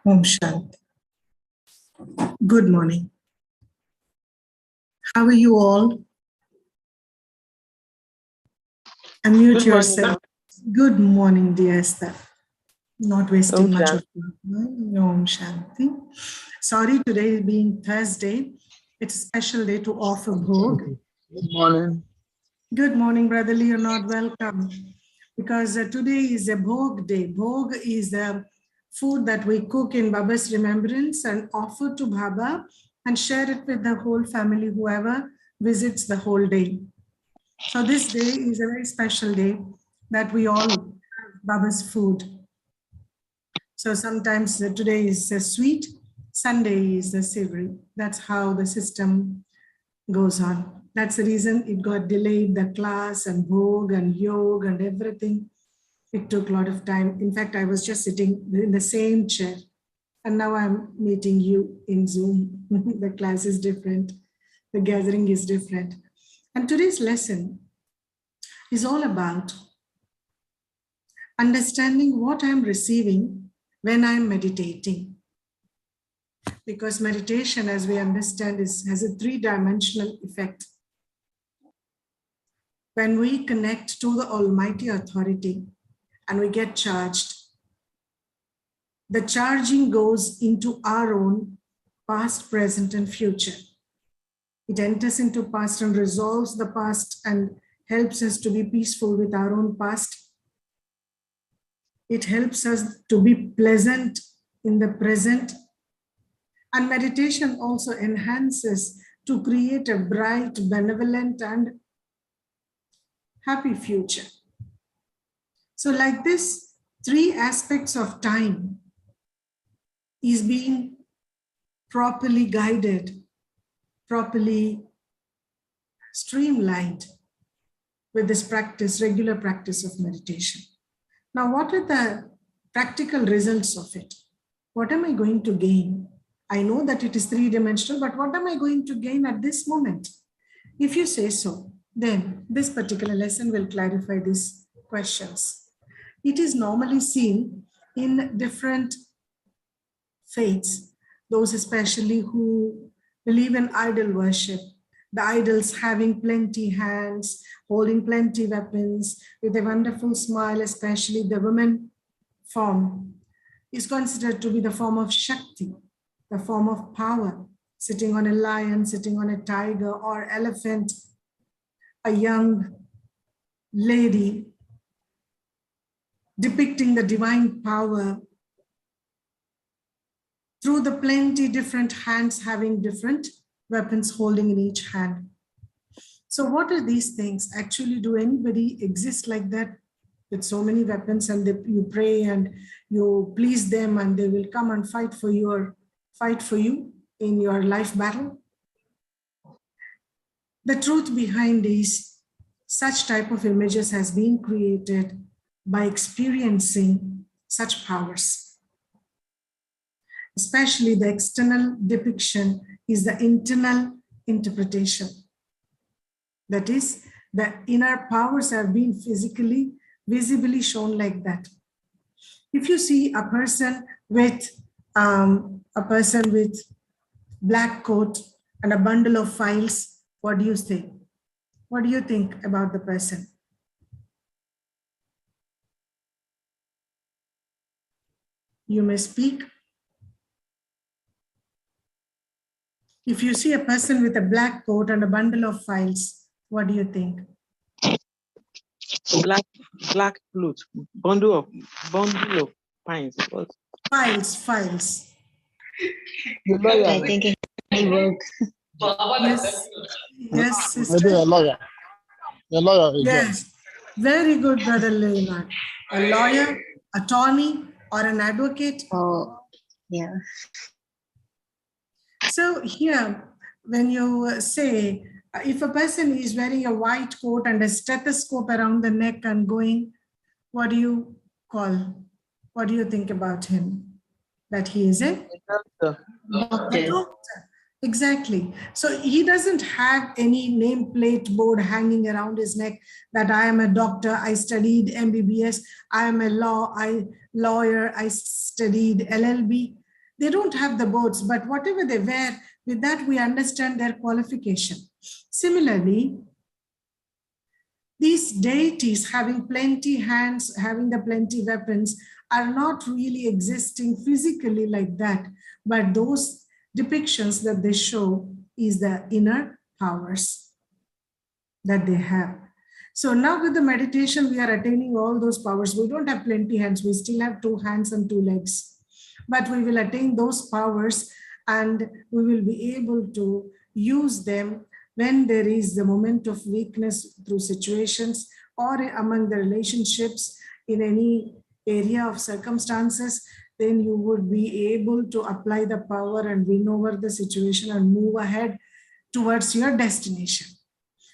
Om Shanti. Good morning. How are you all? Unmute yourself. Good morning, dear Esther. Not wasting much of time. Om Shanti. Sorry, today being Thursday, it's a special day to offer bhog. Good morning. Good morning, brotherly. You're not welcome. Because today is a bhog day. Bhog is the food that we cook in Baba's remembrance and offer to Baba and share it with the whole family, whoever visits the whole day. So this day is a very special day that we all have Baba's food. So sometimes today is sweet, Sunday is savory. That's how the system goes on. That's the reason it got delayed, the class and bhog and yoga and everything. It took a lot of time. In fact, I was just sitting in the same chair and now I'm meeting you in Zoom. The class is different. The gathering is different. And today's lesson is all about understanding what I'm receiving when I'm meditating. Because meditation, as we understand, has a three-dimensional effect. When we connect to the Almighty Authority and we get charged, the charging goes into our own past, present, and future. It enters into past and resolves the past and helps us to be peaceful with our own past. It helps us to be pleasant in the present. And meditation also enhances to create a bright, benevolent, and happy future. So like this, three aspects of time is being properly guided, properly streamlined with this practice, regular practice of meditation. Now, what are the practical results of it? What am I going to gain? I know that it is three-dimensional, but what am I going to gain at this moment? If you say so, then this particular lesson will clarify these questions. It is normally seen in different faiths, those especially who believe in idol worship, the idols having plenty hands, holding plenty weapons, with a wonderful smile, especially the woman form, is considered to be the form of Shakti, the form of power, sitting on a lion, sitting on a tiger or elephant, a young lady depicting the divine power through the plenty different hands having different weapons holding in each hand. So what are these things? Actually, do anybody exist like that with so many weapons and you pray and you please them and they will come and fight for you in your life battle? The truth behind is such type of images has been created by experiencing such powers. Especially the external depiction is the internal interpretation. That is, the inner powers have been physically, visibly shown like that. If you see a person with black coat and a bundle of files, what do you think? What do you think about the person? You may speak. If you see a person with a black coat and a bundle of files, what do you think? Black flute, bundle of pines. What? Files. I think he work. Yes, sister. Maybe a lawyer. A lawyer. Yes, very good, brother Leonard. A lawyer, attorney, or an advocate. Oh, yeah. So here, when you say, if a person is wearing a white coat and a stethoscope around the neck and going, what do you call? What do you think about him? That he is a doctor. Exactly. So he doesn't have any nameplate board hanging around his neck that I am a doctor, I studied MBBS, I am a lawyer, I studied LLB. They don't have the boats, but whatever they wear, with that we understand their qualification. Similarly, these deities having plenty hands, having the plenty weapons, are not really existing physically like that, but those depictions that they show is the inner powers that they have. So now with the meditation, we are attaining all those powers. We don't have plenty hands, we still have 2 hands and 2 legs, but we will attain those powers and we will be able to use them when there is the moment of weakness through situations or among the relationships in any area of circumstances. Then you would be able to apply the power and win over the situation and move ahead towards your destination.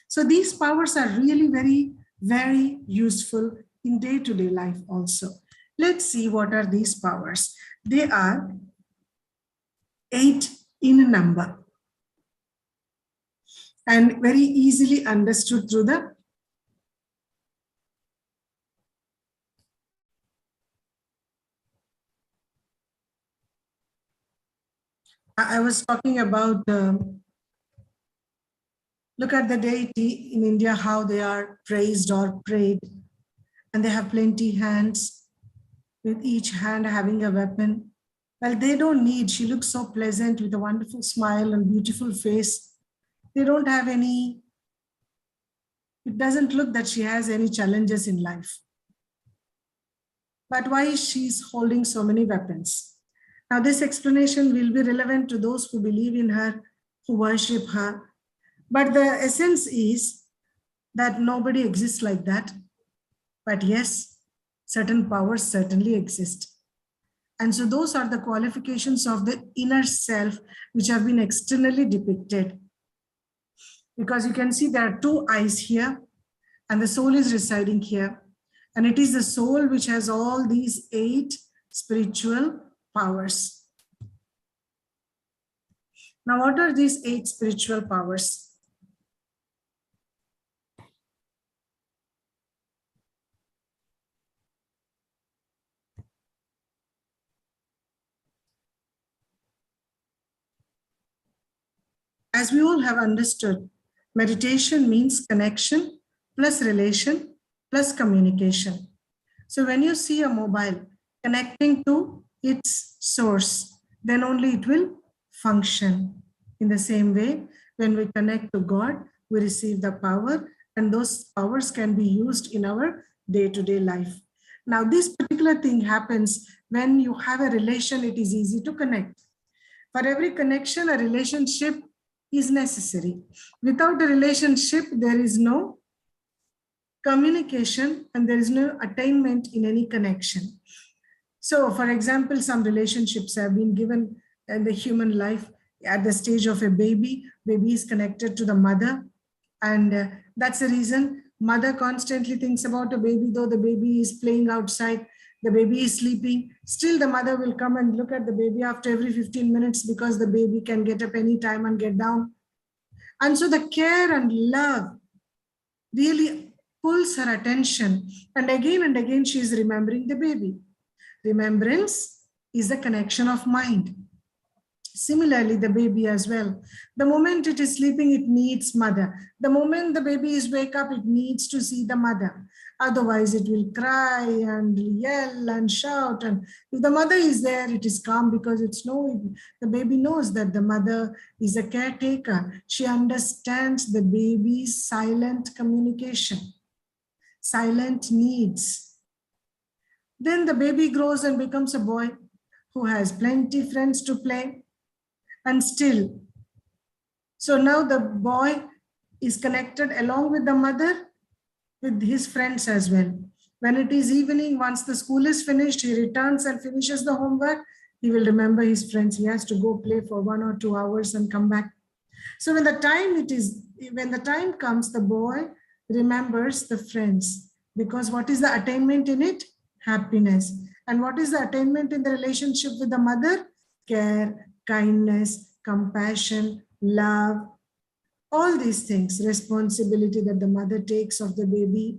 So these powers are really very, very useful in day-to-day life also. Let's see what are these powers. They are 8 in number and very easily understood through the I was talking about look at the deity in India, how they are praised or prayed, and they have plenty hands, with each hand having a weapon. Well, they don't need, she looks so pleasant with a wonderful smile and beautiful face. They don't have any, it doesn't look that she has any challenges in life. But why is she holding so many weapons? Now, this explanation will be relevant to those who believe in her, who worship her. But the essence is that nobody exists like that. But yes, certain powers certainly exist. And so those are the qualifications of the inner self, which have been externally depicted. Because you can see there are 2 eyes here, and the soul is residing here. And it is the soul which has all these 8 spiritual powers. Now, what are these 8 spiritual powers? As we all have understood, meditation means connection plus relation plus communication. So when you see a mobile connecting to its source, then only it will function. In the same way, when we connect to God, we receive the power, and those powers can be used in our day-to-day life. Now, this particular thing happens when you have a relation, it is easy to connect. For every connection, a relationship is necessary. Without a relationship, there is no communication and there is no attainment in any connection. So, for example, some relationships have been given in the human life at the stage of a baby. Baby is connected to the mother, and that's the reason mother constantly thinks about a baby, though the baby is playing outside, the baby is sleeping, still the mother will come and look at the baby after every 15 minutes because the baby can get up anytime and get down. And so the care and love really pulls her attention, and again she is remembering the baby. Remembrance is the connection of mind. Similarly, the baby as well. The moment it is sleeping, it needs mother. The moment the baby is wake up, it needs to see the mother. Otherwise, it will cry and yell and shout. And if the mother is there, it is calm because the baby knows that the mother is a caretaker. She understands the baby's silent communication, silent needs. Then the baby grows and becomes a boy who has plenty friends to play. And still, so now the boy is connected along with the mother with his friends as well. When it is evening, once the school is finished, he returns and finishes the homework. He will remember his friends. He has to go play for 1 or 2 hours and come back. So when the time comes, the boy remembers the friends, because what is the attainment in it? Happiness. And what is the attainment in the relationship with the mother? Care, kindness, compassion, love, all these things, responsibility that the mother takes of the baby.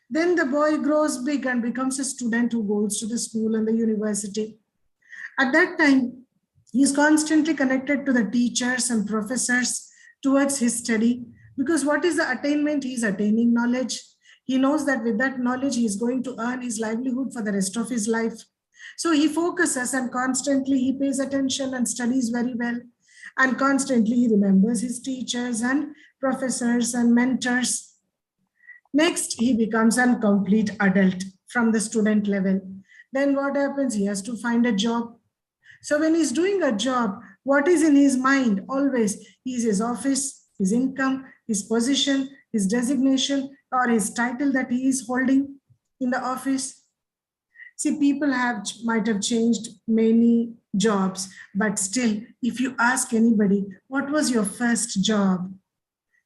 Then the boy grows big and becomes a student who goes to the school and the university. At that time, He is constantly connected to the teachers and professors towards his study, because what is the attainment? He is attaining knowledge. He knows that with that knowledge, he is going to earn his livelihood for the rest of his life. So he focuses and constantly he pays attention and studies very well. And constantly he remembers his teachers and professors and mentors. Next, he becomes a complete adult from the student level. Then what happens? He has to find a job. So when he's doing a job, what is in his mind always is his office, his income, his position, his designation, or his title that he is holding in the office. See, people might have changed many jobs, but still, if you ask anybody, what was your first job?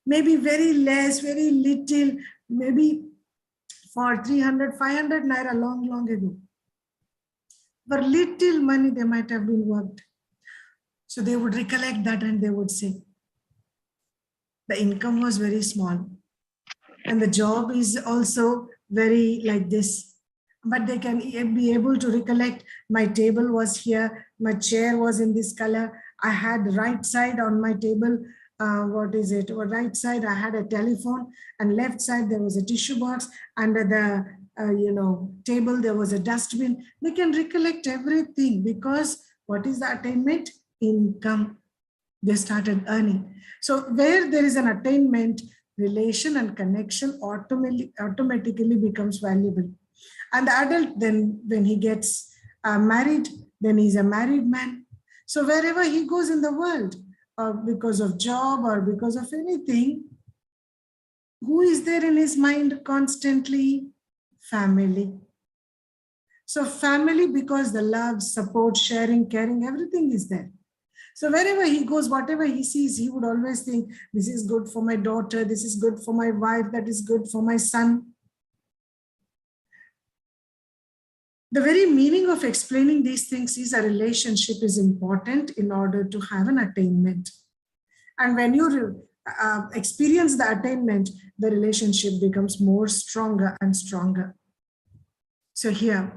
Maybe very less, very little, maybe for 300, 500 naira long, long ago. For little money, they might have been worked. So they would recollect that and they would say, the income was very small. And the job is also very like this. But they can be able to recollect, my table was here, my chair was in this color, I had right side on my table, right side I had a telephone, and left side there was a tissue box, under the table there was a dustbin. They can recollect everything, because what is the attainment? Income. They started earning. So where there is an attainment, relation and connection automatically becomes valuable. And the adult, then when he gets married, then he's a married man. So wherever he goes in the world, or because of job or because of anything, who is there in his mind constantly? Family. So family, because the love, support, sharing, caring, everything is there. So wherever he goes, whatever he sees, he would always think, this is good for my daughter, this is good for my wife, that is good for my son. The very meaning of explaining these things is a relationship is important in order to have an attainment. And when you experience the attainment, the relationship becomes more stronger and stronger. So here,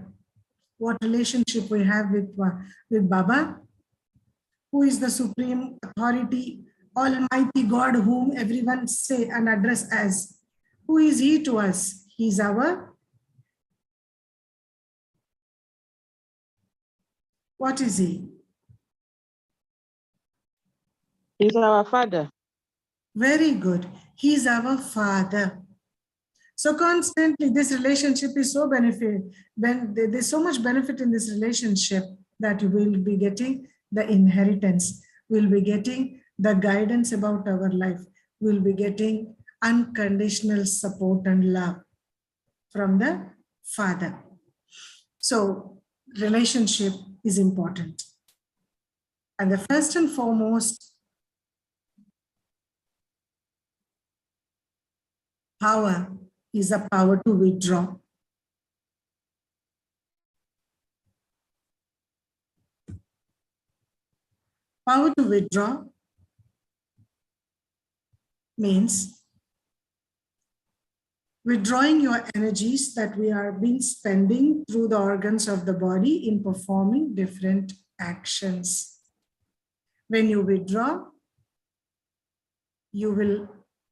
what relationship we have with Baba, who is the supreme authority, Almighty God, whom everyone say and address as. Who is he to us? He is our. What is he? He's our Father. Very good. He is our Father. So constantly this relationship is so benefit. There's so much benefit in this relationship that you will be getting the inheritance. We'll be getting the guidance about our life. We'll be getting unconditional support and love from the Father. So relationship is important. And the first and foremost power is a power to withdraw. Power to withdraw means withdrawing your energies that we are being spending through the organs of the body in performing different actions. When you withdraw, you will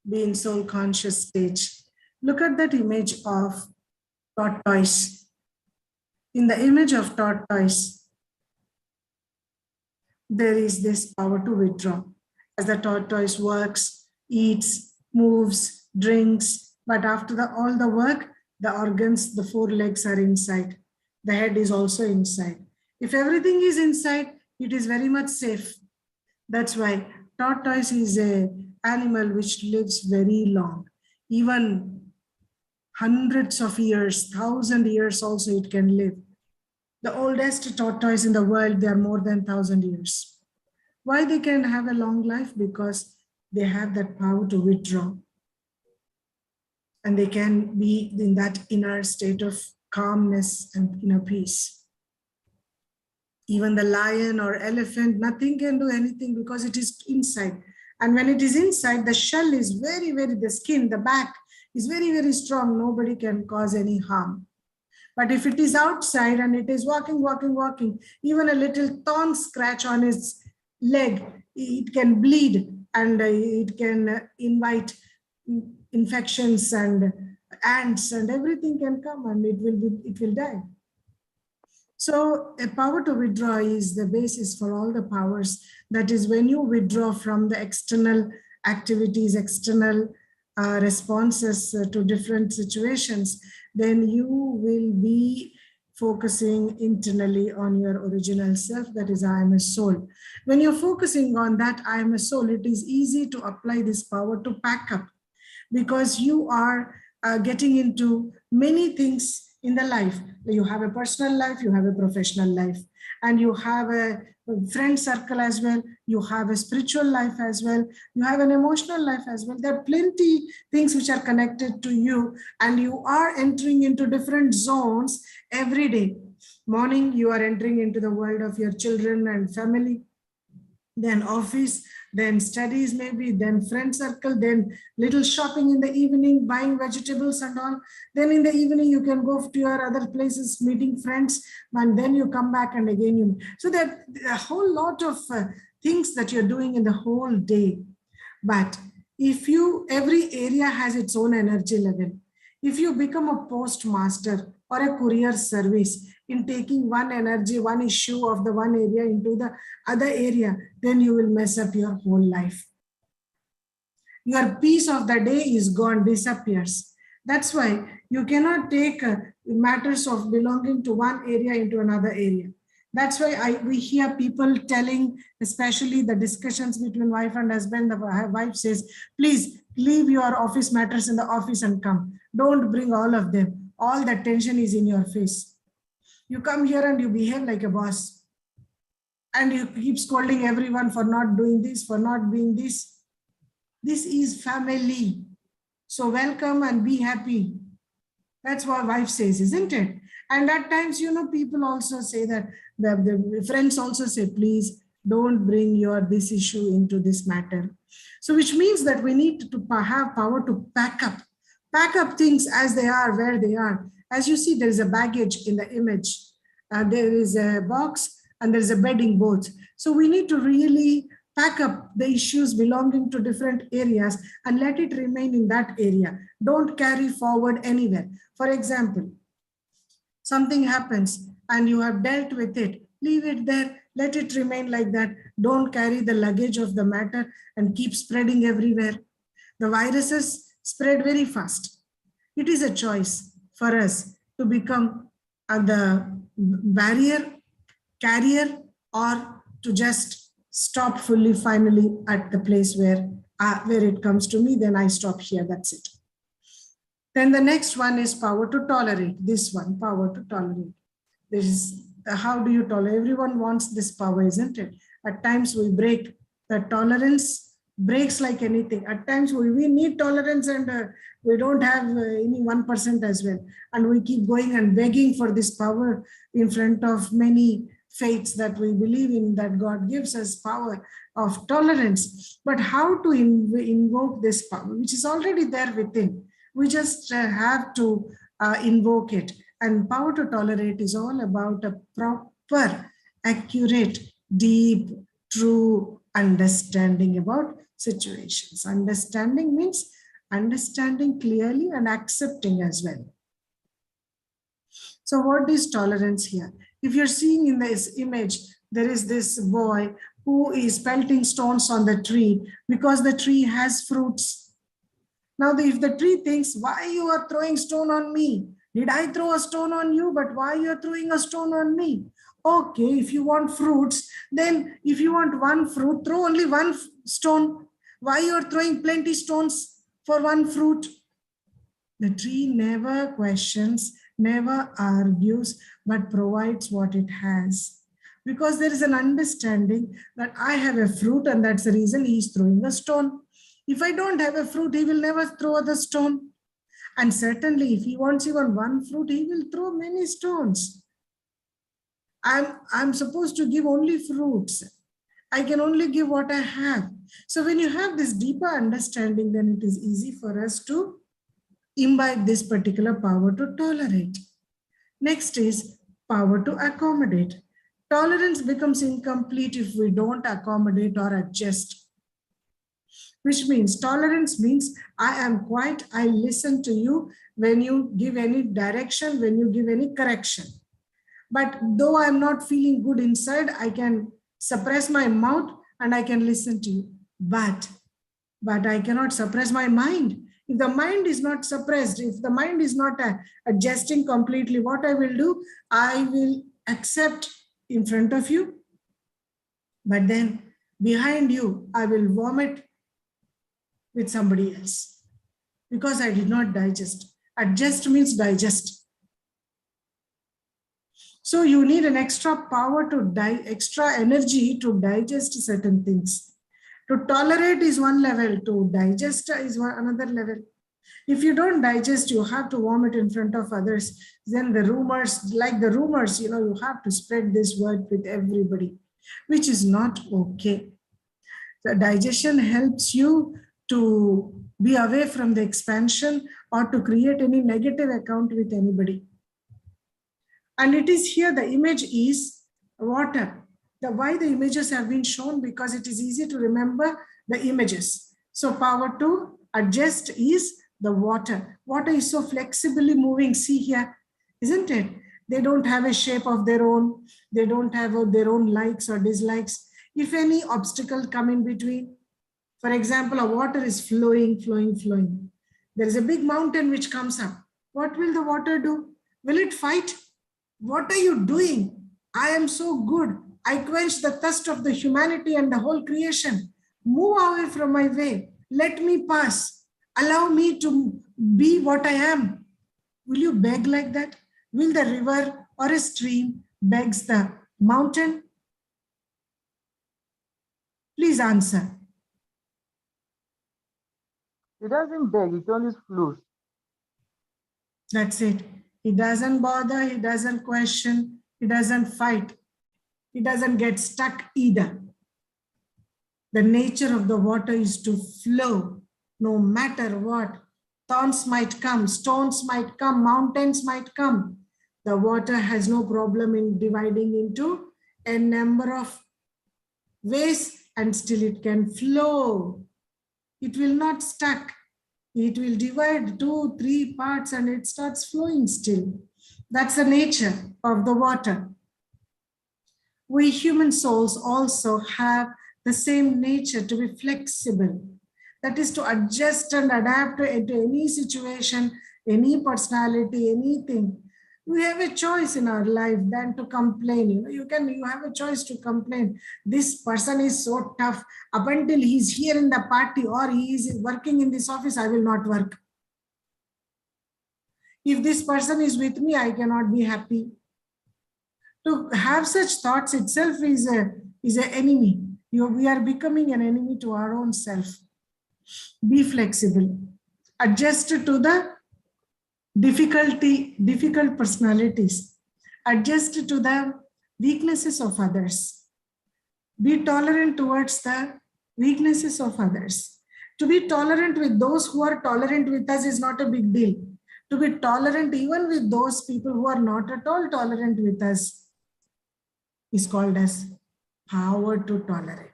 be in soul conscious stage. Look at that image of tortoise. In the image of tortoise, there is this power to withdraw. As the tortoise works, eats, moves, drinks, but after all the work, the organs, the four legs are inside. The head is also inside. If everything is inside, it is very much safe. That's why tortoise is an animal which lives very long. Even hundreds of years, 1,000 years also it can live. The oldest tortoise in the world, they are more than 1,000 years. Why they can have a long life? Because they have that power to withdraw. And they can be in that inner state of calmness and inner peace. Even the lion or elephant, nothing can do anything because it is inside. And when it is inside, the shell is very, the skin, the back is very, very strong. Nobody can cause any harm. But if it is outside and it is walking, even a little thorn scratch on its leg, it can bleed, and it can invite infections and ants, and everything can come, and it will die. So a power to withdraw is the basis for all the powers. That is, when you withdraw from the external activities, external responses to different situations, then you will be focusing internally on your original self. That is, I am a soul. When you're focusing on that, I am a soul, it is easy to apply this power to pack up, because you are getting into many things in the life. You have a personal life, you have a professional life, and you have a friend circle as well. You have a spiritual life as well. You have an emotional life as well. There are plenty things which are connected to you, and you are entering into different zones every day. Morning, you are entering into the world of your children and family, then office, then studies maybe, then friend circle, then little shopping in the evening, buying vegetables and all. Then in the evening, you can go to your other places, meeting friends, and then you come back and again you. So that a whole lot of things that you're doing in the whole day. But if you, every area has its own energy level. If you become a postmaster or a courier service in taking one energy, one issue of the one area into the other area, then you will mess up your whole life. Your peace of the day is gone, disappears. That's why you cannot take matters of belonging to one area into another area. That's why we hear people telling, especially the discussions between wife and husband, the wife says, please leave your office matters in the office and come. Don't bring all of them. All that tension is in your face. You come here and you behave like a boss. And you keep scolding everyone for not doing this, for not being this. This is family. So welcome and be happy. That's what wife says, isn't it? And at times, people also say that, the friends also say, please don't bring this issue into this matter. So which means that we need to have power to pack up things as they are, where they are. As you see, there is a baggage in the image. There is a box and there's a bedding both. So we need to really pack up the issues belonging to different areas and let it remain in that area. Don't carry forward anywhere. For example, something happens and you have dealt with it. Leave it there. Let it remain like that. Don't carry the luggage of the matter and keep spreading everywhere. The viruses spread very fast. It is a choice for us to become the barrier, carrier, or to just stop fully, finally, at the place where it comes to me, then I stop here, that's it. Then the next one is power to tolerate. This one, power to tolerate. This is, how do you tolerate? Everyone wants this power, isn't it? At times we break. The tolerance breaks like anything. At times we need tolerance, and we don't have any 1% as well. And we keep going and begging for this power in front of many faiths that we believe in, that God gives us power of tolerance. But how to invoke this power, which is already there within? We just have to invoke it. And power to tolerate is all about a proper, accurate, deep, true understanding about situations. Understanding means understanding clearly and accepting as well. So what is tolerance here? If you're seeing in this image, there is this boy who is pelting stones on the tree because the tree has fruits. Now, if the tree thinks, why you are throwing stone on me? Did I throw a stone on you? But why you are throwing a stone on me? Okay, if you want fruits, then if you want one fruit, throw only one stone. Why you are throwing plenty stones for one fruit? The tree never questions, never argues, but provides what it has. Because there is an understanding that I have a fruit and that's the reason he is throwing a stone. If I don't have a fruit, he will never throw the stone. And certainly if he wants even one fruit, he will throw many stones. I'm supposed to give only fruits. I can only give what I have. So when you have this deeper understanding, then it is easy for us to imbibe this particular power to tolerate. Next is power to accommodate. Tolerance becomes incomplete if we don't accommodate or adjust, which means tolerance means I am quiet, I listen to you when you give any direction, when you give any correction. But though I'm not feeling good inside, I can suppress my mouth and I can listen to you. But I cannot suppress my mind. If the mind is not suppressed, if the mind is not adjusting completely, what I will do, I will accept in front of you, but then behind you, I will vomit with somebody else because I did not digest. Adjust means digest. So you need an extra power to extra energy to digest certain things. To tolerate is one level, to digest is another level. If you don't digest, you have to vomit in front of others. Then the rumors, you have to spread this word with everybody, which is not okay. The digestion helps you to be away from the expansion or to create any negative account with anybody. And it is here the image is water. Why the images have been shown? Because it is easy to remember the images. So power to adjust is the water. Water is so flexibly moving. See here, isn't it? They don't have a shape of their own. They don't have their own likes or dislikes. If any obstacle come in between, for example, a water is flowing. There is a big mountain which comes up. What will the water do? Will it fight? What are you doing? I am so good. I quench the thirst of the humanity and the whole creation. Move away from my way. Let me pass. Allow me to be what I am. Will you beg like that? Will the river or a stream begs the mountain? Please answer. It doesn't beg, it only flows. That's it. He doesn't bother, he doesn't question, he doesn't fight. He doesn't get stuck either. The nature of the water is to flow no matter what. Thorns might come, stones might come, mountains might come. The water has no problem in dividing into a number of ways and still it can flow. It will not stuck. It will divide 2, 3 parts and it starts flowing still. That's the nature of the water. We human souls also have the same nature to be flexible. That is to adjust and adapt to any situation, any personality, anything. We have a choice in our life than to complain. You have a choice to complain. This person is so tough. Up until he's here in the party or he is working in this office, I will not work. If this person is with me, I cannot be happy. To have such thoughts itself is an enemy. We are becoming an enemy to our own self. Be flexible. Adjust to the difficult personalities. Adjust to the weaknesses of others. Be tolerant towards the weaknesses of others. To be tolerant with those who are tolerant with us is not a big deal. To be tolerant even with those people who are not at all tolerant with us is called as power to tolerate.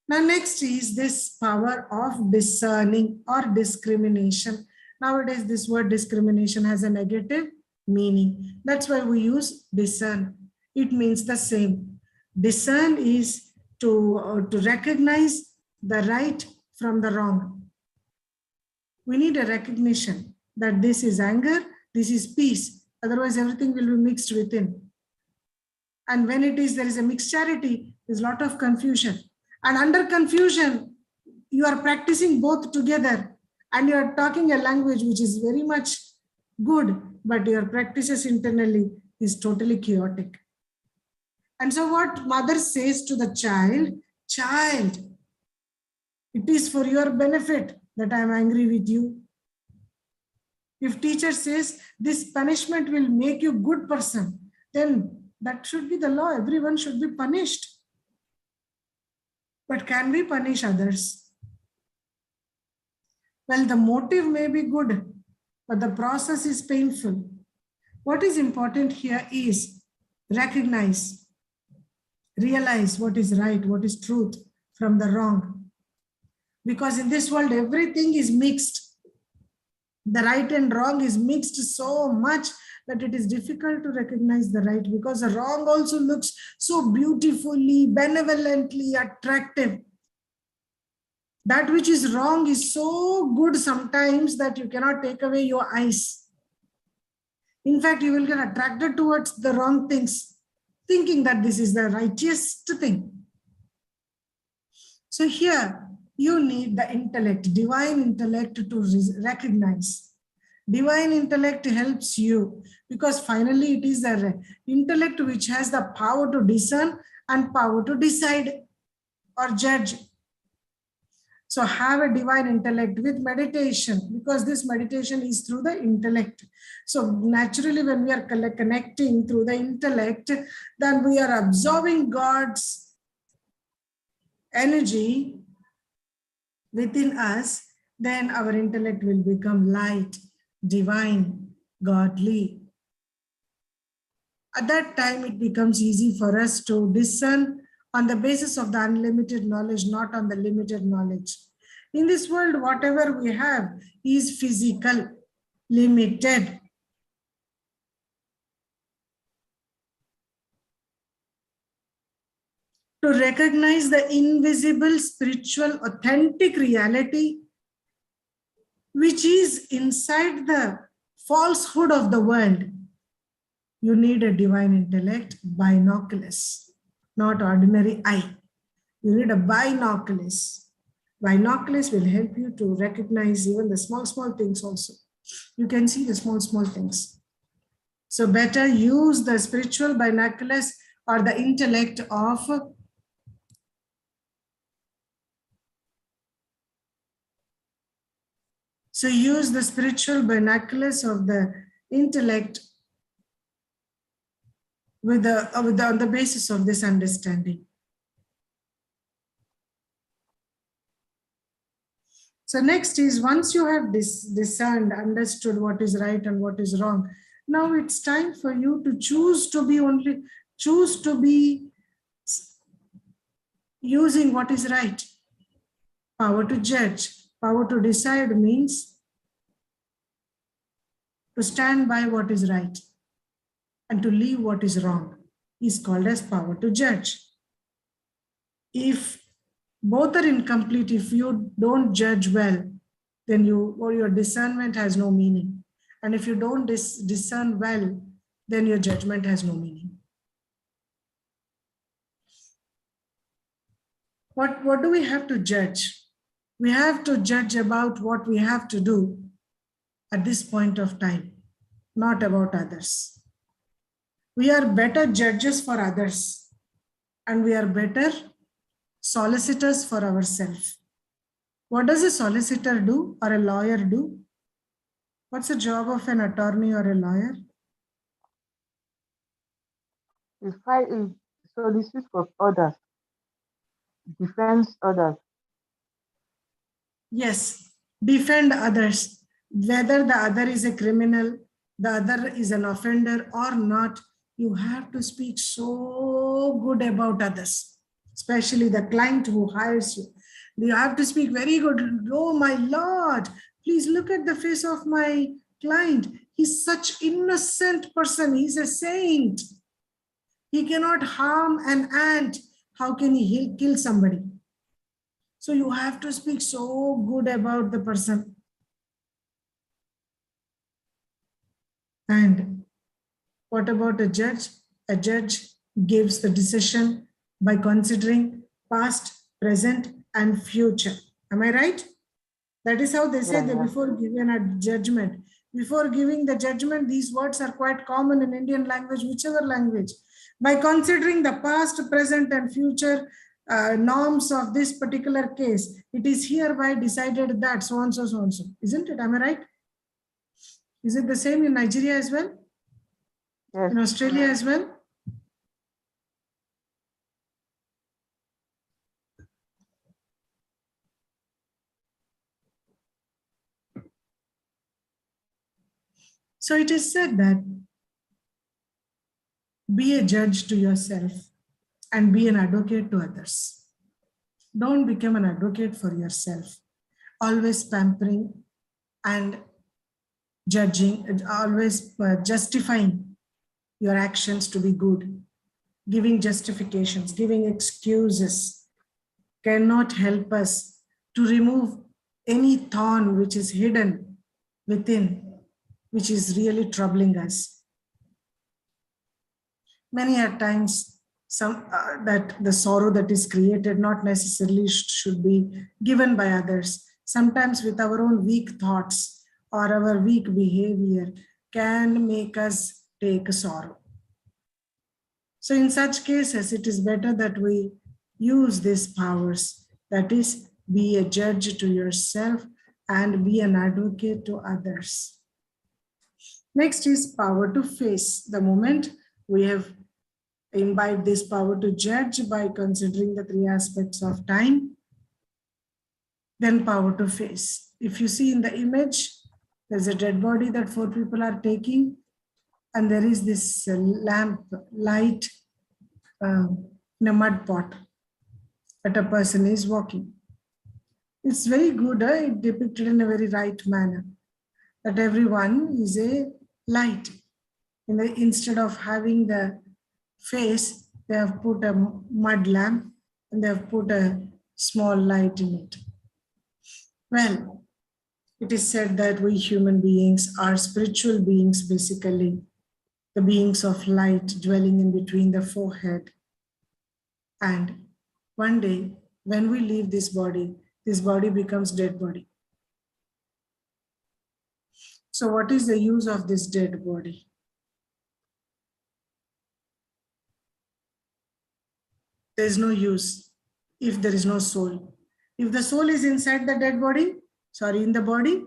Now next is this power of discerning or discrimination. Nowadays this word discrimination has a negative meaning. That's why we use discern. It means the same. Discern is to recognize the right from the wrong. We need a recognition that this is anger, this is peace. Otherwise everything will be mixed within. And when there is a mixturity, there's a lot of confusion. And under confusion, you are practicing both together and you are talking a language which is very much good, but your practices internally is totally chaotic. And so what mother says to the child, it is for your benefit that I am angry with you. If teacher says this punishment will make you good person, then that should be the law. Everyone should be punished. But can we punish others? Well, the motive may be good, but the process is painful. What is important here is recognize, realize what is right, what is truth from the wrong. Because in this world, everything is mixed. The right and wrong is mixed so much that it is difficult to recognize the right, because the wrong also looks so beautifully, benevolently attractive. That which is wrong is so good sometimes that you cannot take away your eyes. In fact, you will get attracted towards the wrong things, thinking that this is the righteous thing. So here, you need the intellect, divine intellect to recognize. Divine intellect helps you, because finally it is the intellect which has the power to discern and power to decide or judge. So have a divine intellect with meditation, because this meditation is through the intellect. So naturally, when we are connecting through the intellect, then we are absorbing God's energy within us. Then our intellect will become light, divine, godly. At that time, it becomes easy for us to discern on the basis of the unlimited knowledge, not on the limited knowledge. In this world, whatever we have is physical, limited. To recognize the invisible, spiritual, authentic reality, which is inside the falsehood of the world, you need a divine intellect, binoculars, not ordinary eye. You need a binoculars. Binoculars will help you to recognize even the small things also. You can see the small things. So better use the spiritual binoculars or the intellect of So use the spiritual binoculars of the intellect on the basis of this understanding. So next is, once you have discerned, understood what is right and what is wrong, now it's time for you to choose to be using what is right. Power to judge, power to decide means to stand by what is right and to leave what is wrong is called as power to judge. If both are incomplete, if you don't judge well, then your discernment has no meaning. And if you don't discern well, then your judgment has no meaning. What do we have to judge? We have to judge about what we have to do at this point of time, not about others. We are better judges for others, and we are better solicitors for ourselves. What does a solicitor do or a lawyer do? What's the job of an attorney or a lawyer? He fight, he solicits for others, defends others. Yes, defend others. Whether the other is a criminal, the other is an offender or not, you have to speak so good about others, especially the client who hires you. You have to speak very good. Oh, my Lord, please look at the face of my client. He's such innocent person. He's a saint. He cannot harm an ant. How can he kill somebody? So you have to speak so good about the person. And what about a judge? A judge gives the decision by considering past, present, and future. Am I right? That is how they say that before giving a judgment. Before giving the judgment, these words are quite common in Indian language, whichever language. By considering the past, present, and future norms of this particular case, it is hereby decided that so and so, so and so. Isn't it? Am I right? Is it the same in Nigeria as well? Yes. In Australia as well? So it is said that be a judge to yourself and be an advocate to others. Don't become an advocate for yourself, always pampering and judging, always justifying your actions to be good, giving justifications, giving excuses cannot help us to remove any thorn which is hidden within, which is really troubling us. Many a times, that the sorrow that is created not necessarily should be given by others. Sometimes with our own weak thoughts or our weak behavior can make us take sorrow. So in such cases, it is better that we use these powers, that is, be a judge to yourself and be an advocate to others. Next is power to face. The moment we have imbibed this power to judge by considering the three aspects of time, then power to face. If you see in the image, there's a dead body that 4 people are taking, and there is this lamp light in a mud pot that a person is walking. It's very good, it depicted in a very right manner, that everyone is a light. Instead of having the face, they have put a mud lamp and they have put a small light in it. Well, it is said that we human beings are spiritual beings, basically, the beings of light dwelling in between the forehead. And one day, when we leave this body becomes dead body. So what is the use of this dead body? There is no use if there is no soul. If the soul is inside the dead body, in the body,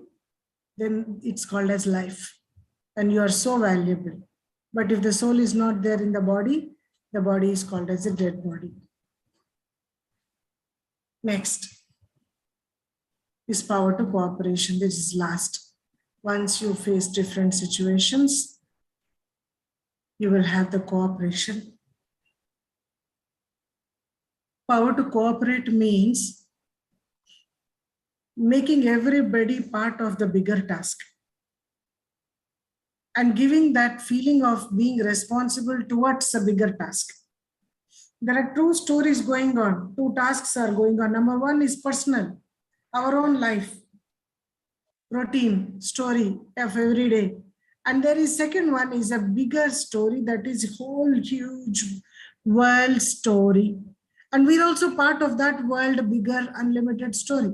then it's called as life. And you are so valuable. But if the soul is not there in the body is called as a dead body. Next is power to cooperation. This is last. Once you face different situations, you will have the cooperation. Power to cooperate means making everybody part of the bigger task and giving that feeling of being responsible towards a bigger task. There are two stories going on, two tasks are going on. Number one is personal, our own life, routine, story of every day. And there is second one is a bigger story, that is whole huge world story. And we're also part of that world, bigger unlimited story.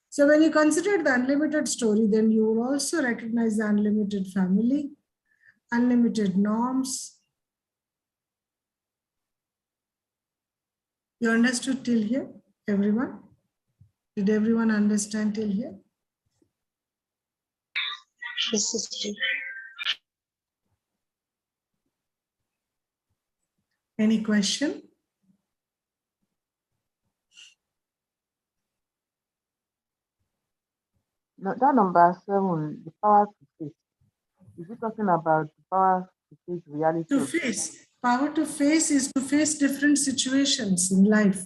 So when you consider the unlimited story, then you will also recognize the unlimited family, unlimited norms. You understood till here, everyone? Did everyone understand till here? Yes, sister. Any question? No, that number 7, the power to face. Is it talking about the power to face reality? To face. Power to face is to face different situations in life.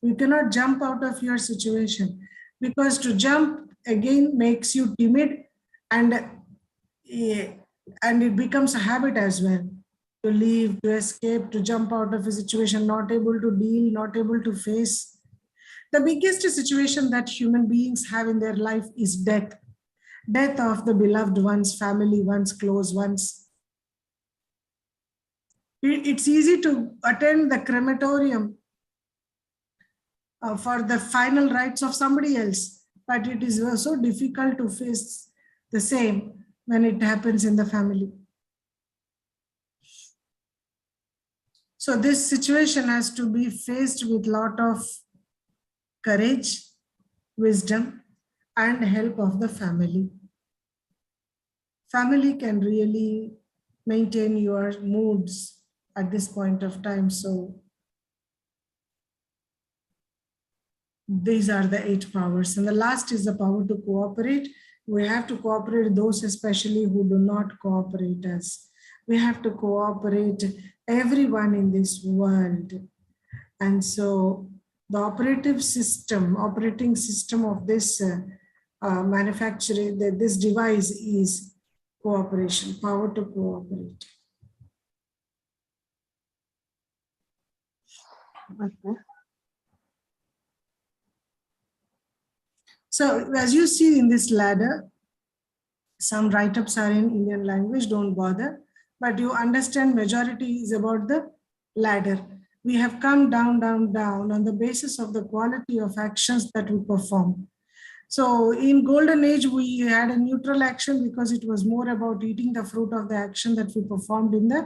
You cannot jump out of your situation, because to jump again makes you timid, and it becomes a habit as well. To leave, to escape, to jump out of a situation, not able to deal, not able to face. The biggest situation that human beings have in their life is death. Death of the beloved ones, family ones, close ones. It's easy to attend the crematorium for the final rites of somebody else, but it is so difficult to face the same when it happens in the family. So this situation has to be faced with a lot of courage, wisdom, and help of the family. Family can really maintain your moods at this point of time. So these are the 8 powers. And the last is the power to cooperate. We have to cooperate those especially who do not cooperate us. We have to cooperate everyone in this world. And so the operating system of this manufacturing, this device is cooperation, power to cooperate. Okay. So as you see in this ladder, some write-ups are in Indian language, don't bother, but you understand majority is about the ladder. We have come down, down, down on the basis of the quality of actions that we perform. So in golden age, we had a neutral action because it was more about eating the fruit of the action that we performed in the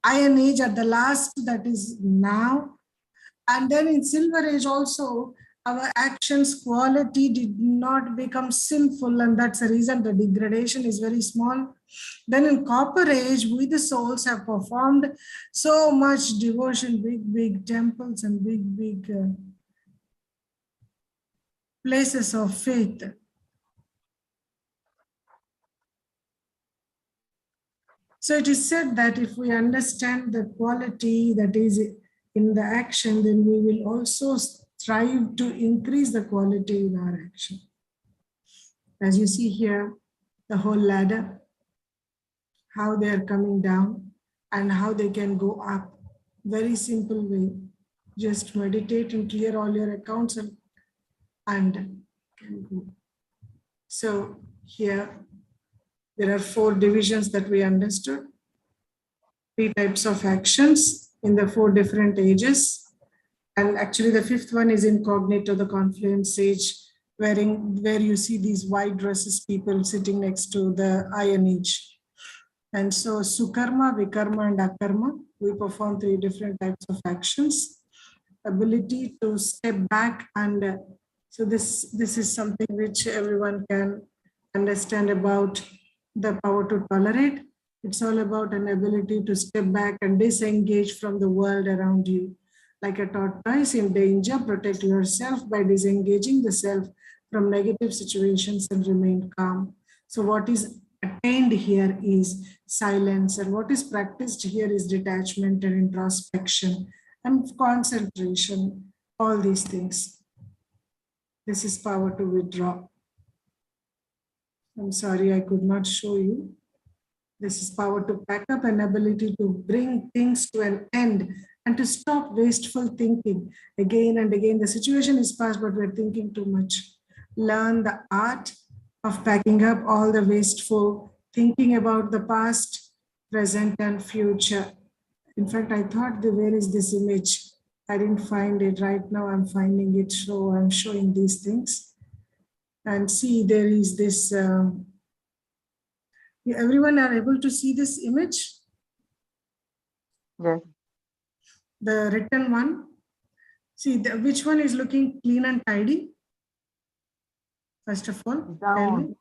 iron age at the last, that is now. And then in silver age also, our actions quality did not become sinful, and that's the reason the degradation is very small. Then in copper age, we the souls have performed so much devotion, big temples and big places of faith. So it is said that if we understand the quality that is in the action, then we will also strive to increase the quality in our action. As you see here, the whole ladder, how they are coming down and how they can go up. Very simple way. Just meditate and clear all your accounts and can go. So here, there are 4 divisions that we understood. 3 types of actions in the 4 different ages. And actually the 5th one is incognito, the confluence age, where you see these white dresses people sitting next to the iron age. And so sukarma, vikarma, and akarma, we perform 3 different types of actions. Ability to step back, and so this is something which everyone can understand about the power to tolerate. It's all about an ability to step back and disengage from the world around you. Like a tortoise in danger, protect yourself by disengaging the self from negative situations and remain calm. So what is attained here is silence, and what is practiced here is detachment and introspection and concentration, all these things. This is power to withdraw. I'm sorry, I could not show you. This is power to pack up, an ability to bring things to an end and to stop wasteful thinking. Again and again, the situation is past, but we're thinking too much. Learn the art of packing up all the wasteful thinking about the past, present, and future. In fact, I thought, where is this image? I didn't find it. Right now, I'm finding it, so I'm showing these things. And see, there is this... everyone are able to see this image? Yes. The written one. See, which one is looking clean and tidy? First of all, tell me.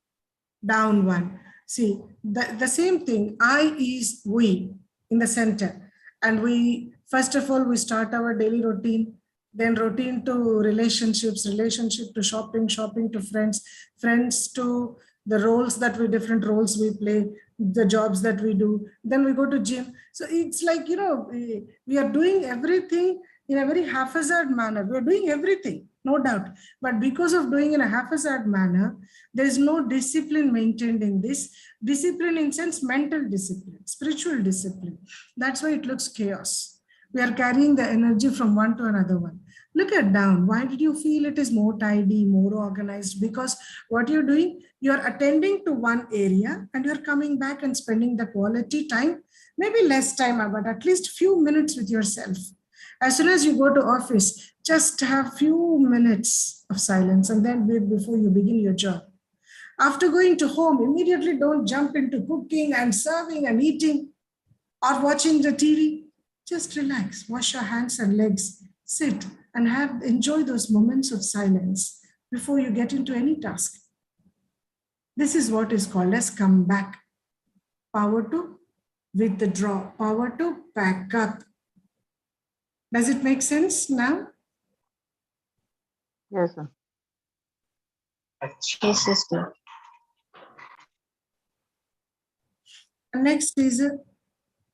Down one. See, the same thing. I is we in the center. And we, first of all, we start our daily routine, then routine to relationships, relationship to shopping, shopping to friends, friends to the roles that we, different roles we play, the jobs that we do, then we go to gym. So it's like, we are doing everything in a very haphazard manner. We're doing everything, no doubt. But because of doing in a haphazard manner, there is no discipline maintained in this. Discipline in sense, mental discipline, spiritual discipline. That's why it looks chaos. We are carrying the energy from one to another one. Look at down. Why did you feel it is more tidy, more organized? Because what you're doing, you're attending to one area and you're coming back and spending the quality time, maybe less time, but at least few minutes with yourself. As soon as you go to office, just have few minutes of silence and then before you begin your job. After going to home, immediately don't jump into cooking and serving and eating or watching the TV. Just relax, wash your hands and legs, sit and enjoy those moments of silence before you get into any task. This is what is called as comeback. Power to withdraw, power to pack up. Does it make sense now? Yes, sir. Yes, sister. And next is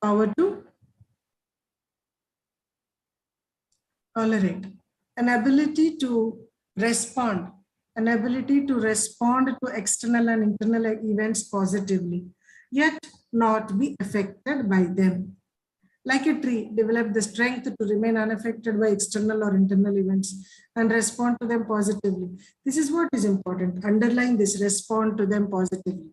power to tolerate, an ability to respond, an ability to respond to external and internal events positively, yet not be affected by them. Like a tree, develop the strength to remain unaffected by external or internal events and respond to them positively. This is what is important. Underline this, respond to them positively.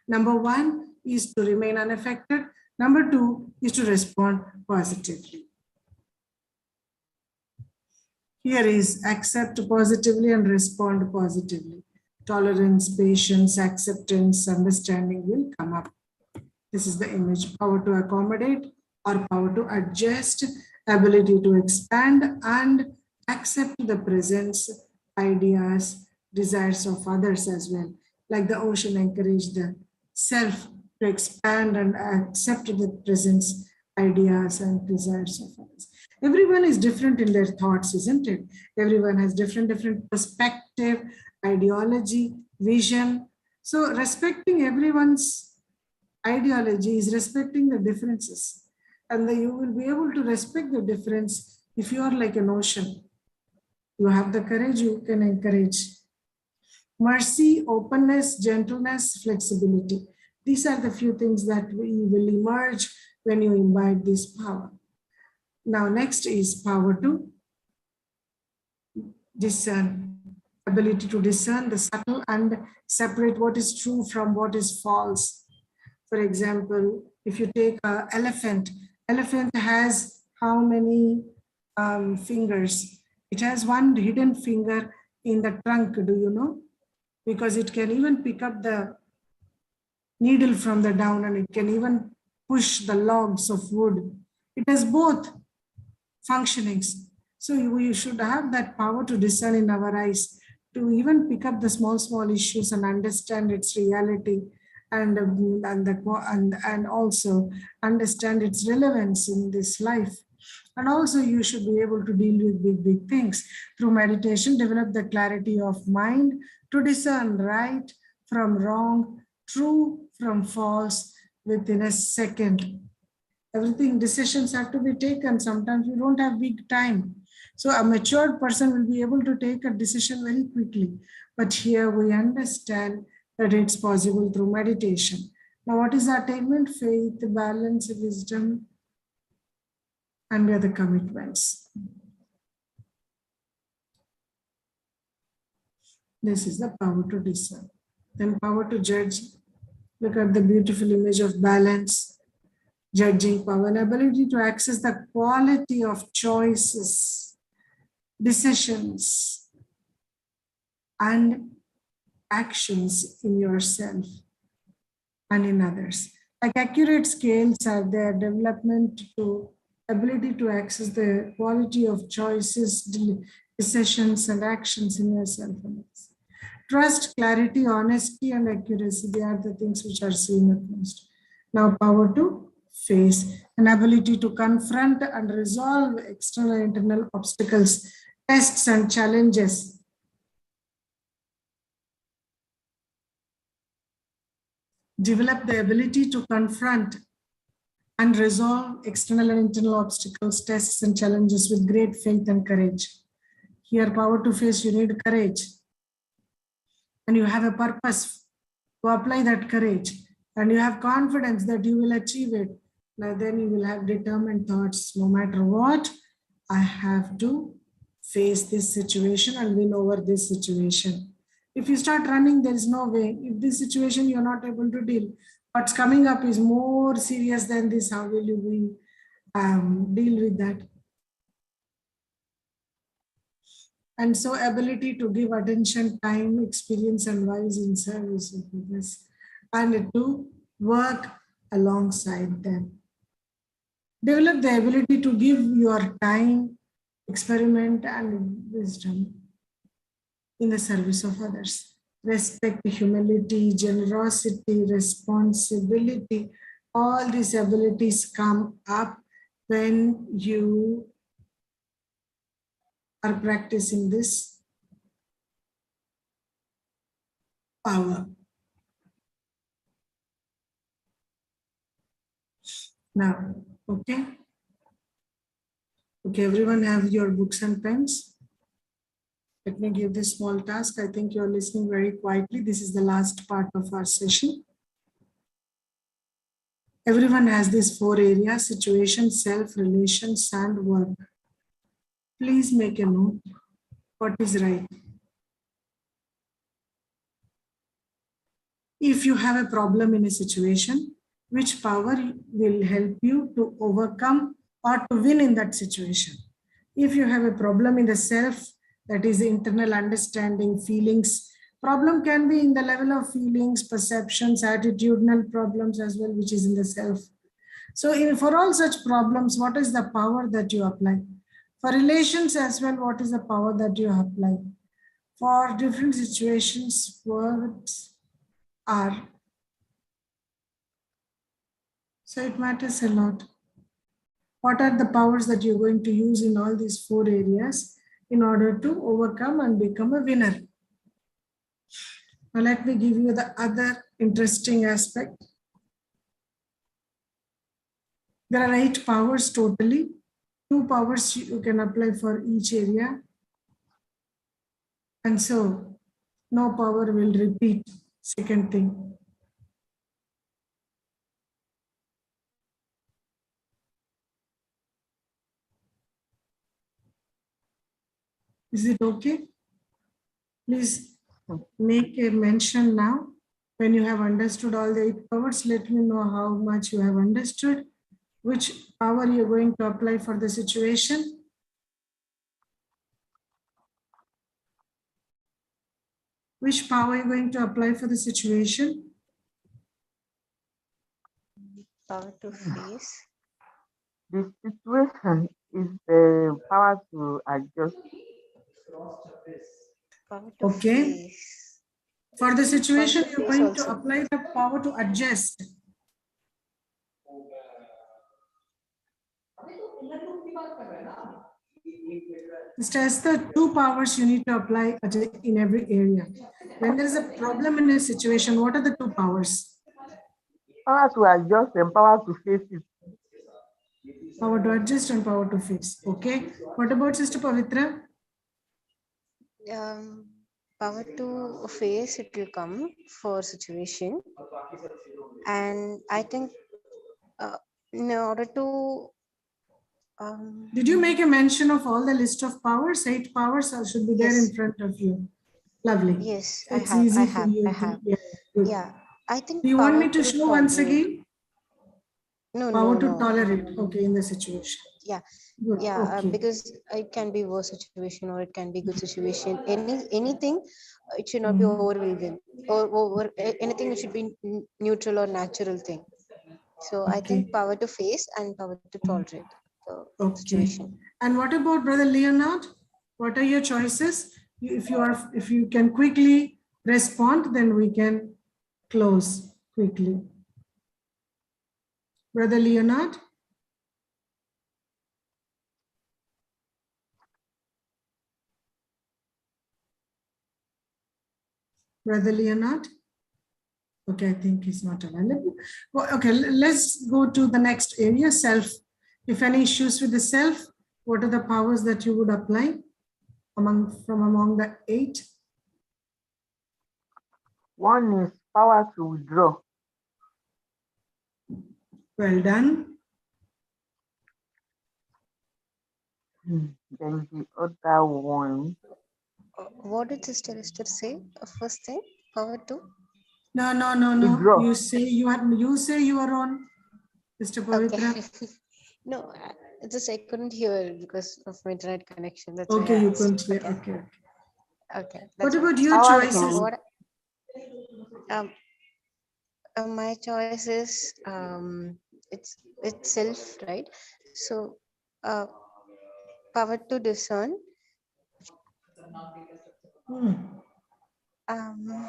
Number one is to remain unaffected. Number two is to respond positively. Here is accept positively and respond positively. Tolerance, patience, acceptance, understanding will come up. This is the image. Power to accommodate or power to adjust, ability to expand and accept the presence, ideas, desires of others as well. Like the ocean encouraged the self to expand and accept the presence, ideas and desires of others. Everyone is different in their thoughts, isn't it? Everyone has different perspective, ideology, vision. So respecting everyone's ideology is respecting the differences. And you will be able to respect the difference if you are like an ocean. You have the courage, you can encourage. Mercy, openness, gentleness, flexibility. These are the few things that will emerge when you imbibe this power. Now, next is power to discern, ability to discern the subtle and separate what is true from what is false. For example, if you take an elephant, elephant has how many fingers? It has one hidden finger in the trunk, do you know? Because it can even pick up the needle from the down and it can even push the logs of wood. It has both functionings. So you should have that power to discern in our eyes, to even pick up the small issues and understand its reality and also understand its relevance in this life. And also you should be able to deal with big things. Through meditation, develop the clarity of mind to discern right from wrong, true from false within a second. Everything, decisions have to be taken. Sometimes we don't have big time. So a matured person will be able to take a decision very quickly. But here we understand that it's possible through meditation. Now, what is attainment? Faith, balance, wisdom, and other commitments. This is the power to discern. Then power to judge. Look at the beautiful image of balance, judging power, and ability to access the quality of choices, decisions, and actions in yourself and in others. Like accurate scales are their development to ability to access the quality of choices, decisions, and actions in yourself and others. Trust, clarity, honesty, and accuracy, they are the things which are seen at most. Now, power to face, an ability to confront and resolve external and internal obstacles, tests, and challenges. Develop the ability to confront and resolve external and internal obstacles, tests, and challenges with great faith and courage. Here, power to face, you need courage. And you have a purpose to apply that courage. And you have confidence that you will achieve it. Now then you will have determined thoughts, no matter what, I have to face this situation and win over this situation. If you start running, there is no way. If this situation you're not able to deal, what's coming up is more serious than this. How will you deal with that? And so ability to give attention, time, experience, and wise in service of others, and to work alongside them. Develop the ability to give your time, experiment, and wisdom in the service of others. Respect, humility, generosity, responsibility, all these abilities come up when you are practicing this power. Now, okay. Okay, everyone have your books and pens. Let me give this small task. I think you're listening very quietly. This is the last part of our session. Everyone has these 4 areas: situation, self, relations, and work. Please make a note. What is right? If you have a problem in a situation, which power will help you to overcome or to win in that situation? If you have a problem in the self, that is internal understanding, feelings, problem can be in the level of feelings, perceptions, attitudinal problems as well, which is in the self. So for all such problems, what is the power that you apply? For relations as well, what is the power that you apply? For different situations, words are. So it matters a lot. What are the powers that you're going to use in all these 4 areas in order to overcome and become a winner? Now let me give you the other interesting aspect. There are 8 powers totally. 2 powers you can apply for each area. And so no power will repeat. Second thing. Is it okay? Please make a mention now. When you have understood all the 8 powers, let me know how much you have understood, which power you're going to apply for the situation. Which power you're going to apply for the situation. Power to face. The situation is the power to adjust. Power to Okay. face. For the situation, Power to you're face going to also. apply the power to adjust. Mr. Esther, 2 powers you need to apply in every area. When there is a problem in a situation, what are the 2 powers? Power to adjust and power to face it. Power to adjust and power to face. Okay. What about Sister Pavitra? Power to face, it will come for situation. And I think in order to Did you make a mention of all the list of powers? 8 powers should be there in yes, front of you. Lovely. yes, So it's easy for you to. Good. Yeah, I think Do you want power me to to show once tolerate. again? No, Power to no. tolerate. Okay, in the situation. Yeah, Good. yeah, Okay. because it can be worse situation or it can be good situation. Anything, it should not be Mhm. overwhelming or anything. It should be neutral or natural thing. So I Okay. think power to face and power to tolerate the Okay. situation. And what about Brother Leonard? What are your choices? If you can quickly respond, then we can close quickly. Brother Leonard? Brother Leonard? Okay, I think he's not available. Well, okay, let's go to the next area, self. If any issues with the self, what are the powers that you would apply from among the 8? One is power to withdraw. Well done. Then the other one. What did Sister Esther say? First thing, power to. No. Withdraw. You say you are on, Mr. Pavitra. Okay. No, just I couldn't hear because of my internet connection. That's why Okay, I you asked. couldn't hear. Okay. Okay. Okay, What that's fine. about your Power So choices? to what my choice is it's self, right? So uh, power to discern. Hmm. Um,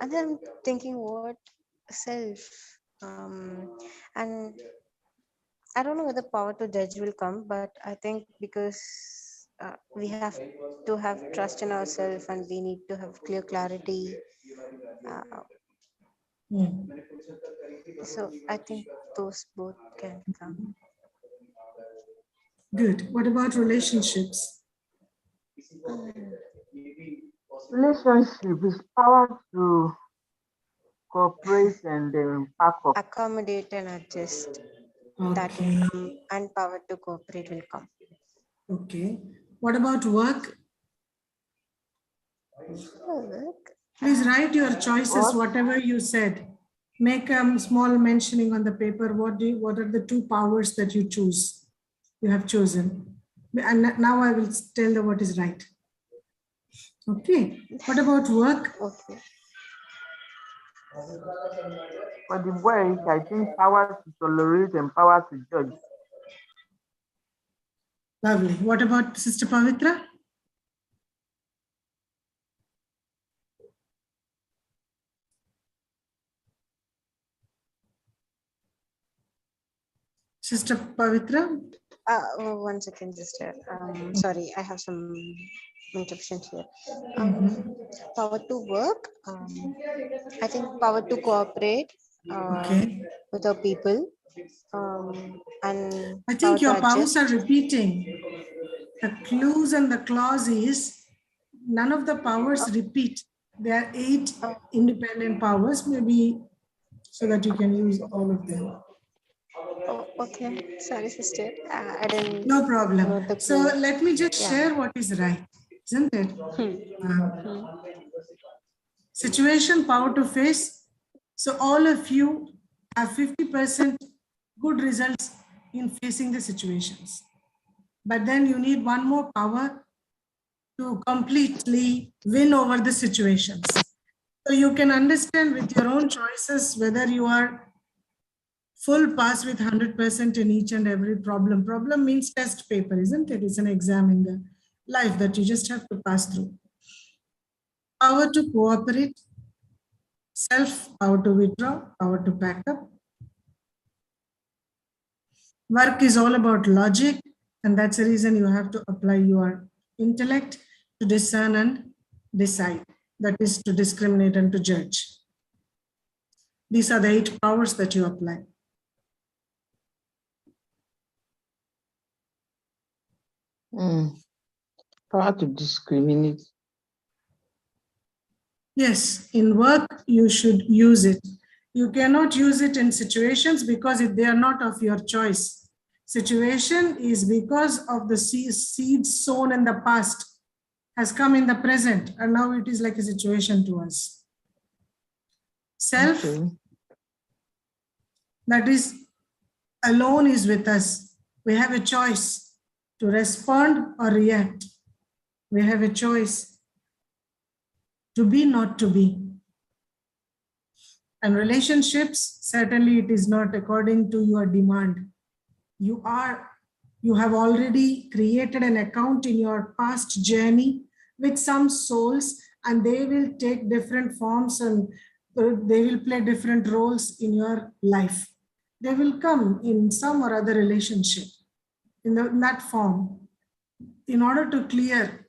and then I'm thinking what self. And I don't know whether power to judge will come, but I think because we have to have trust in ourselves and we need to have clear clarity. Uh, Hmm. So I think those both can come. Good. What about relationships? Relationship is power to cooperate and back up. Accommodate and adjust. That will Okay. come, and power to cooperate will come. Okay. What about work? Work. Please write your choices, What? whatever you said. Make a small mentioning on the paper. What are the two powers that you choose? You have chosen. And now I will tell the what is right. Okay. What about work? Okay. For the work, I think power to tolerate and power to judge. Lovely. What about Sister Pavitra? Sister Pavitra? One second, sister. Sorry, I have some interruptions here. Power to work. I think power to cooperate Okay. with our people, and I power think to your powers are adjust. repeating. The clues and the clause is none of the powers repeat. There are 8 independent powers, maybe so that you can use all of them. Oh, okay. Sorry, sister. I didn't No know problem. the So clue. let me just Yeah. share what is right, isn't it? Hmm. Situation, power to face. So all of you have 50% good results in facing the situations. But then you need one more power to completely win over the situations. So you can understand with your own choices whether you are full pass with 100% in each and every problem. Problem means test paper, isn't it? It's an exam in the life that you just have to pass through. Power to cooperate, self, power to withdraw, power to back up. Work is all about logic, and that's the reason you have to apply your intellect to discern and decide. That is to discriminate and to judge. These are the 8 powers that you apply. Power to discriminate. Yes, in work, you should use it. You cannot use it in situations because they are not of your choice. Situation is because of the seeds sown in the past has come in the present, and now it is like a situation to us. Self, Okay. that is alone is with us. We have a choice to respond or react. We have a choice to be, not to be. And relationships, certainly it is not according to your demand. You have already created an account in your past journey with some souls, and they will take different forms and they will play different roles in your life. They will come in some or other relationship in that form in order to clear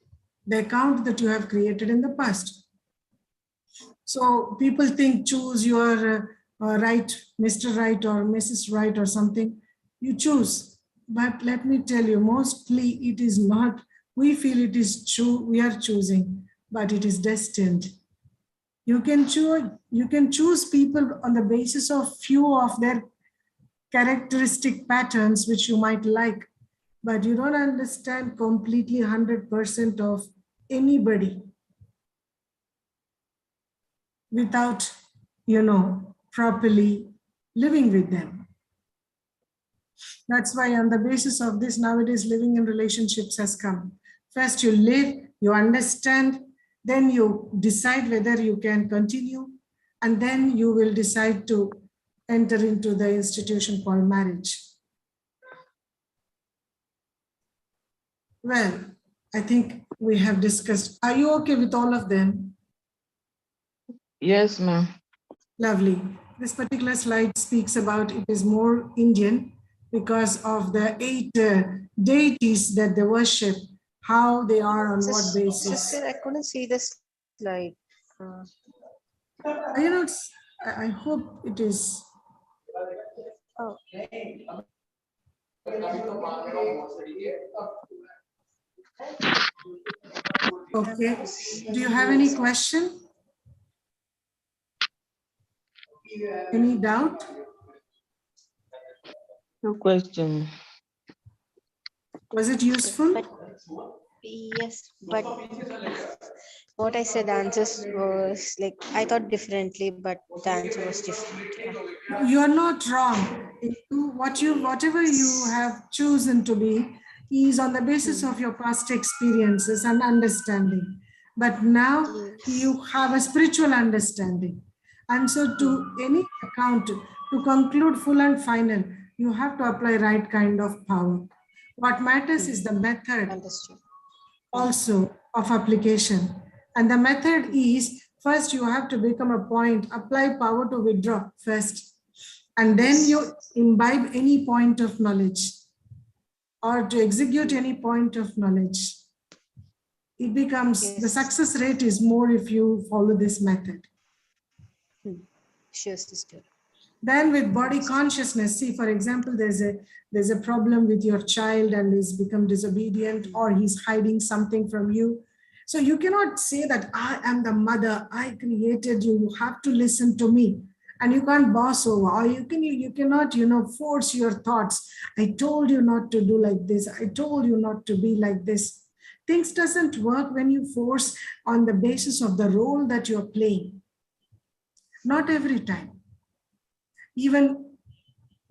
the account that you have created in the past. So people think choose your right, Mr. Right or Mrs. Right or something. You choose. But let me tell you, mostly it is not. We feel it is true. We are choosing, but it is destined. You can choose people on the basis of few of their characteristic patterns which you might like, but you don't understand completely 100% of anybody without, properly living with them. That's why on the basis of this, nowadays living in relationships has come. First you live, you understand, then you decide whether you can continue, and then you will decide to enter into the institution called marriage. Well, I think we have discussed. Are you okay with all of them? Yes, ma'am. Lovely. This particular slide speaks about it is more Indian because of the 8 deities that they worship, how they are on what basis. Sister, I couldn't see the slide. Are you not? I hope it is. Oh, Okay. Do you have any question? Any doubt? No question. Was it useful? but yes, but what I said answers was like I thought differently, but the answer was different. Yeah. You're not wrong. Whatever you have chosen to be is on the basis of your past experiences and understanding. But now Yes. you have a spiritual understanding. And so to any account, to conclude full and final, you have to apply right kind of power. What matters is the method Understood. also of application. And the method is first you have to become a point, apply power to withdraw first. And then you imbibe any point of knowledge or to execute any point of knowledge. It becomes, the Yes. success rate is more if you follow this method. Sure, sister. Then with body consciousness, see, for example, there's a problem with your child and he's become disobedient or he's hiding something from you. So you cannot say that I am the mother, I created you, you have to listen to me. And you can't boss over, or you cannot, force your thoughts. I told you not to do like this. I told you not to be like this. Things doesn't work when you force on the basis of the role that you're playing. Not every time. Even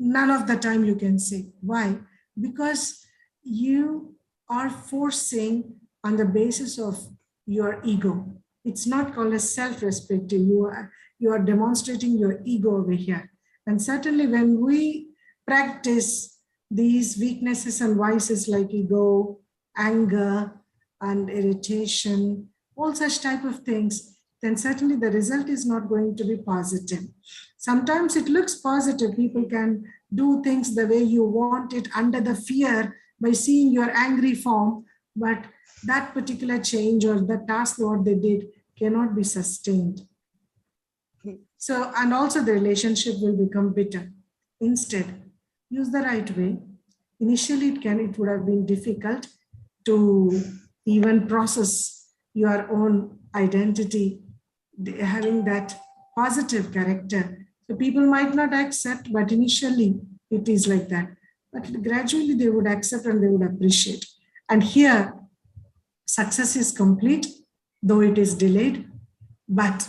none of the time you can say. Why? Because you are forcing on the basis of your ego. It's not called as self-respect. You are demonstrating your ego over here. And certainly when we practice these weaknesses and vices like ego, anger, and irritation, all such type of things, then certainly the result is not going to be positive. Sometimes it looks positive. People can do things the way you want it under the fear by seeing your angry form, but that particular change or the task what they did cannot be sustained. So, and also the relationship will become bitter. Instead, use the right way. Initially, it would have been difficult to even process your own identity, having that positive character. So people might not accept, but initially it is like that. But gradually they would accept and they would appreciate. And here, success is complete, though it is delayed, but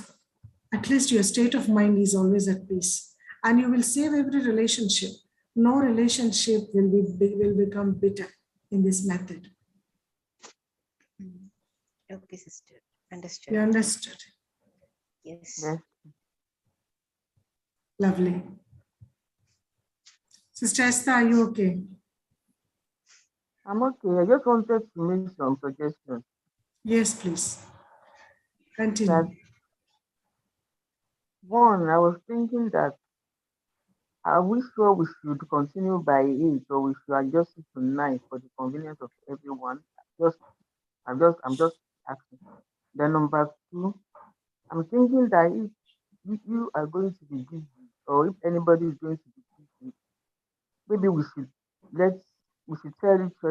at least your state of mind is always at peace. And you will save every relationship. No relationship will become bitter in this method. Okay, sister. Understood. You understood? Yes. Yes. Lovely. Sister Esther, are you okay? I'm okay. I just wanted to make some suggestions. Yes, please. That Continue. one, I was thinking that are we sure we should continue by 8 or we should adjust it to 9 for the convenience of everyone? Just I'm just asking. Then number two, I'm thinking that if you are going to be busy or if anybody is going to be busy, maybe we should tell each other